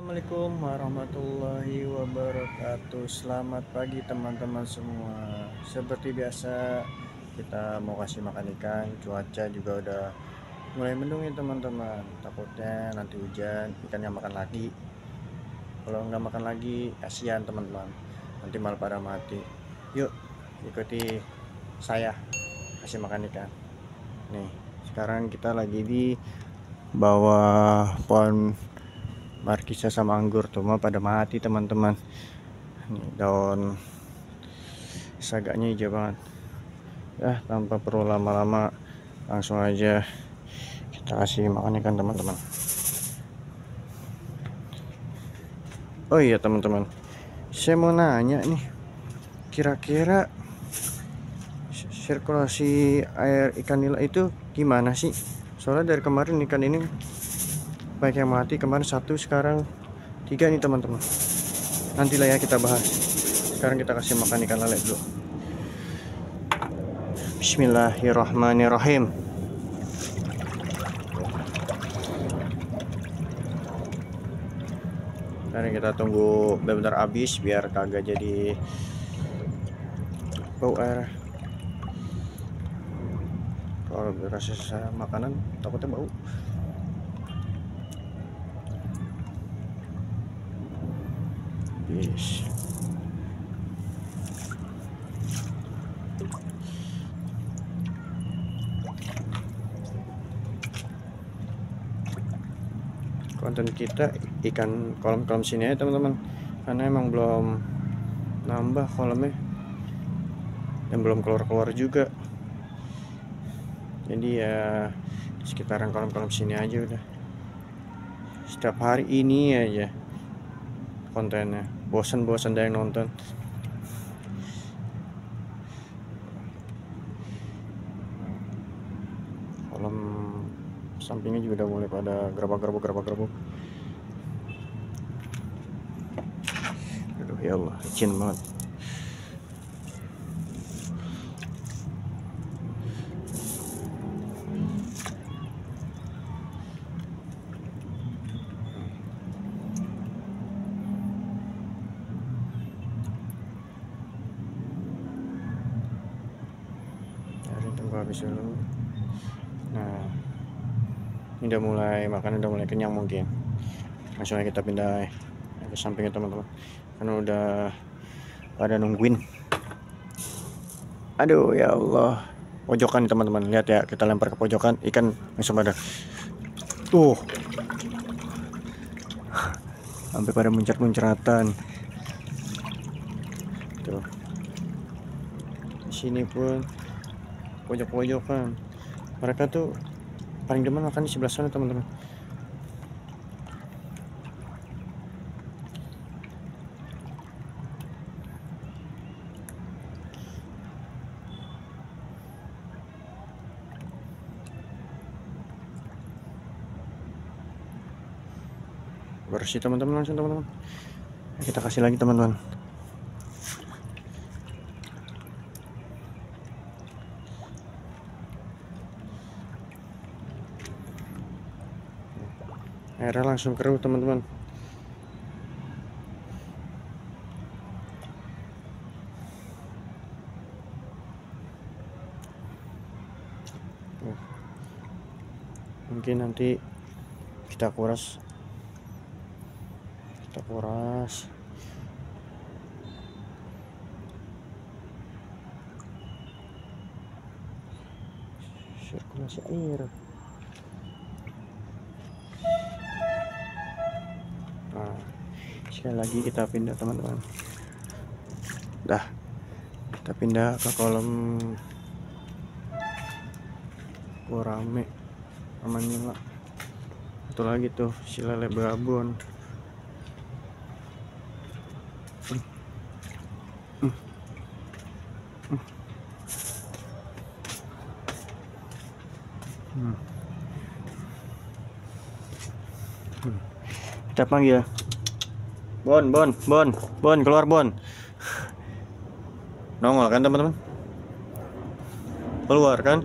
Assalamualaikum warahmatullahi wabarakatuh. Selamat pagi teman-teman semua. Seperti biasa kita mau kasih makan ikan. Cuaca juga udah mulai mendung ya teman-teman. Takutnya nanti hujan, ikannya makan lagi. Kalau nggak makan lagi kasihan teman-teman, nanti malah pada mati. Yuk ikuti saya kasih makan ikan. Nih sekarang kita lagi di bawah pohon markisa sama anggur tuh mah pada mati teman-teman. Nih daun sagaknya hijau banget ya. Tanpa perlu lama-lama langsung aja kita kasih makan ikan teman-teman. Oh iya teman-teman, saya mau nanya nih, kira-kira sirkulasi air ikan nila itu gimana sih? Soalnya dari kemarin ikan ini baik yang mati, kemarin 1, sekarang 3 nih teman-teman. Nantilah ya kita bahas. Sekarang kita kasih makan ikan lele dulu. Bismillahirrahmanirrahim. Sekarang kita tunggu benar-benar habis biar kagak jadi bau air. Kalau berasa makanan takutnya bau. Yes. Konten kita ikan kolam-kolam sini ya teman-teman, karena emang belum nambah kolamnya dan belum keluar-keluar juga. Jadi ya sekitaran kolam-kolam sini aja udah. Setiap hari ini aja kontennya, bosan-bosan ada yang nonton. Kolam sampingnya juga udah mulai pada gerabak-gerabuk. Aduh ya Allah, licin banget. Tunggu habis dulu. Nah ini udah mulai makan, udah mulai kenyang mungkin. Langsung aja kita pindah ke sampingnya teman-teman, karena udah pada nungguin. Aduh ya Allah, pojokan teman-teman, lihat ya, kita lempar ke pojokan, ikan langsung pada tuh sampai pada muncrat-muncratan tuh. Di sini pun pojok-pojokan, mereka tuh paling demen makan di sebelah sana teman-teman. Bersih teman-teman, langsung teman-teman kita kasih lagi teman-teman. Airnya langsung keruh teman-teman. Mungkin nanti kita kuras. Sirkulasi air. Nah, sekali lagi kita pindah teman-teman. Dah, kita pindah ke kolam gurame namanya lah. Satu lagi tuh si lele babon. Kita panggil Bon, keluar Bon. Nongol kan teman-teman, keluar kan.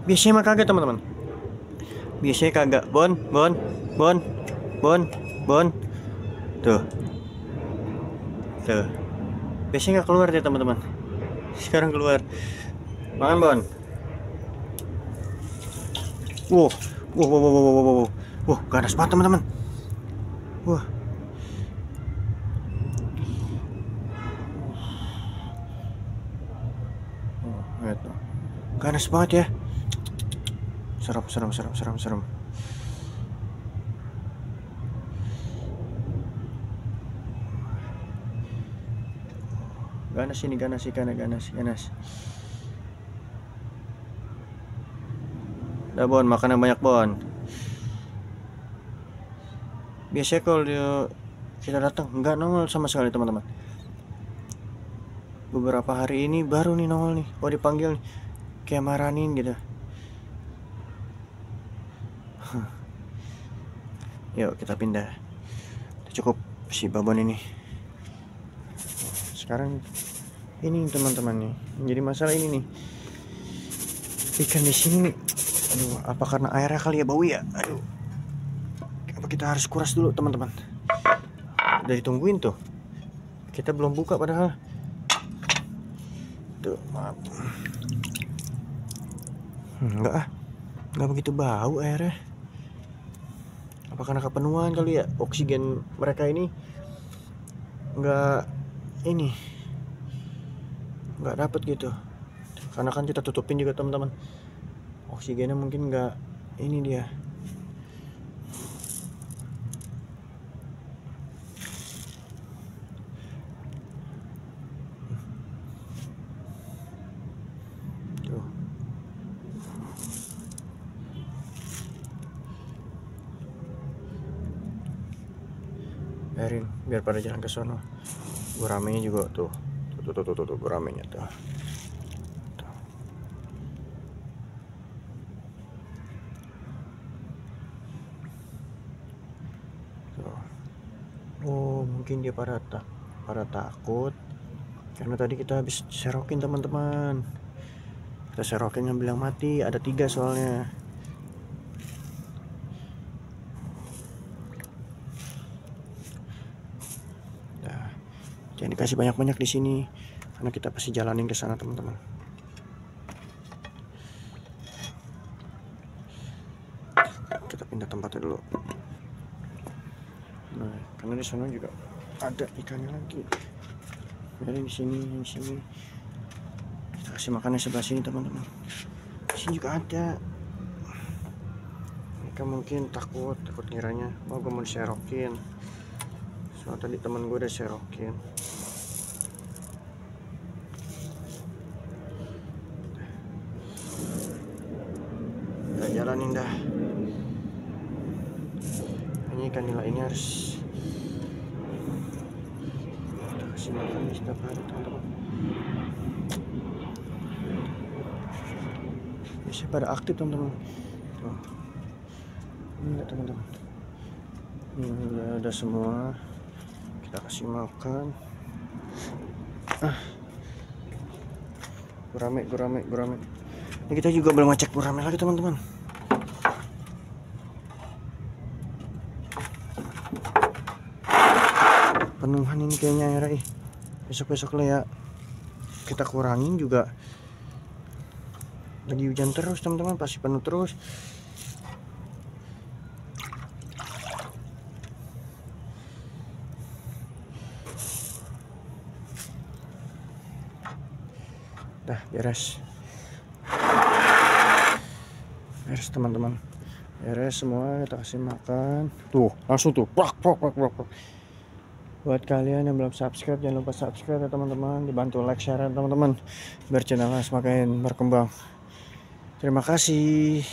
Biasanya mah kagak teman-teman, biasanya kagak. Bon. Tuh, tuh. Biasanya nggak keluar deh teman-teman. Sekarang keluar. Makan Bon. Wow, wow, wow, wow, wow, wow, wow. Wah, ganas banget teman-teman. Wah. Oh, lihat tuh. Ganas banget ya. Serem, serem, serem, serem, serem. Ganas ini, ganas ikan, ganas, ganas. Udah Bon, makan yang banyak Bon. Biasanya kalau kita datang nggak nongol sama sekali teman-teman. Beberapa hari ini baru nih nongol nih. Oh dipanggil nih, kayak maranin gitu. Yuk kita pindah. Cukup si babon ini. Sekarang ini teman-teman nih. Jadi masalah ini nih. Ikan di sini nih. Aduh, apa karena airnya kali ya bau ya? Aduh. Apa kita harus kuras dulu teman-teman? Udah ditungguin tuh. Kita belum buka padahal. Tuh, maaf. Enggak begitu bau airnya. Apa karena kepenuhan kali ya? Oksigen mereka ini nggak dapet gitu. Karena kan kita tutupin juga teman-teman. Oksigennya mungkin nggak ini dia. Tuh. Biarin, biar pada jalan ke sono. Guramenya juga tuh. Tuh guramenya tuh. Oh mungkin dia pada takut karena tadi kita habis serokin teman-teman. Kita serokin yang bilang mati, ada 3 soalnya. Nah, jangan dikasih banyak-banyak di sini karena kita pasti jalanin ke sana teman-teman. Kita pindah tempatnya dulu. Nah, karena di sana juga ada ikannya lagi. Dari di sini. Kita kasih makannya sebelah sini teman-teman. Di sini juga ada. Mereka mungkin takut ngiranya, oh gue mau diserokin. Soalnya tadi teman gue udah serokin. Kita jalanin dah. Ini ikan nila ini harus kita kasih makan di setiap hari teman-teman. Biasanya pada aktif teman-teman. Tuh. Ini teman-teman. Ini udah semua. Kita kasih makan. Gurame. Ini kita juga belum ngecek gurame lagi teman-teman. Penuhan ini kayaknya airnya. Besok lah ya kita kurangin juga. Lagi hujan terus teman-teman, pasti penuh terus. Dah beres teman-teman, beres semua. Kita kasih makan tuh, langsung tuh prak. Buat kalian yang belum subscribe, jangan lupa subscribe ya teman-teman. Dibantu like, share teman-teman, biar channelnya semakin berkembang. Terima kasih.